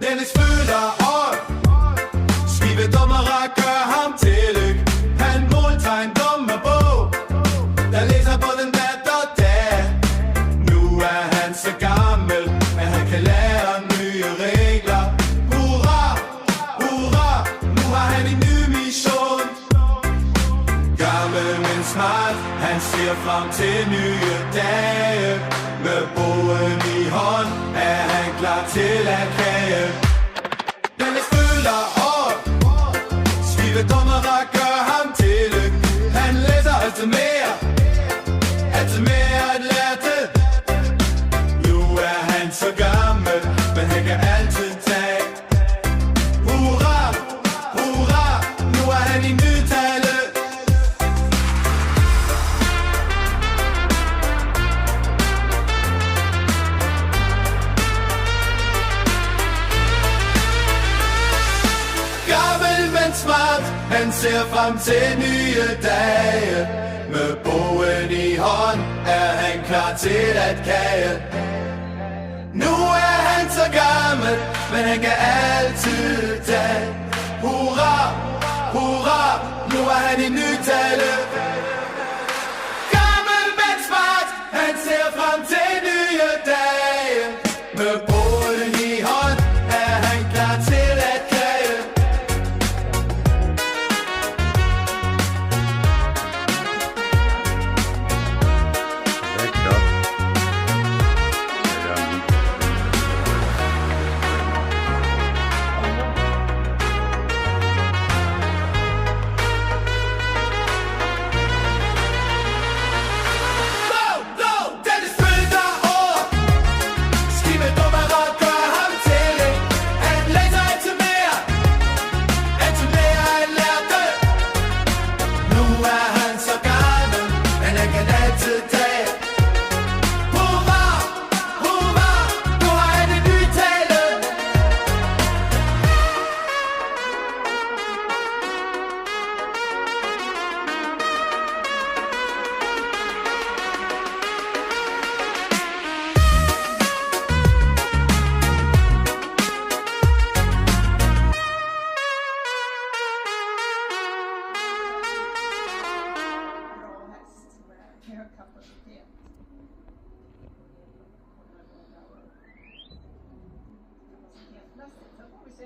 Dennis føler op. Skrive dommere, gør ham til lyk. Han måltegn dommerbog, der læser både nat og dag. Nu er han så gammel, men han kan lære nye regler. Hurra, hurra, nu har han en ny mission. Gammel, men smart, han ser frem til nye dage. Med bogen i hånd er han klar til at kage. Dennis føler op. Skrive dommere, gør ham til lyk. Han læser altid mere at lære det. Nu er han så gammel, men han kan altid tage. Hurra, hurra, nu er han i nytale. Gammel, men smart, han ser frem til nye dage. Med bogen i hånd er han klar til at kage. Nu er han så gammel, men han kan altid tage. Hurra, hurra, nu er han i nytale. Gammel, men smart, han ser frem til nye dage. Med bogen i hånd er han klar til at kage. Rigtig godt. Dennis følger op. Skrive dommere, gør ham til lyk. Han læser altid mere at lære det. Nu er han så gammel, men han kan altid tage. Hurra, hurra, nu har han en ny tale. Så får vi se,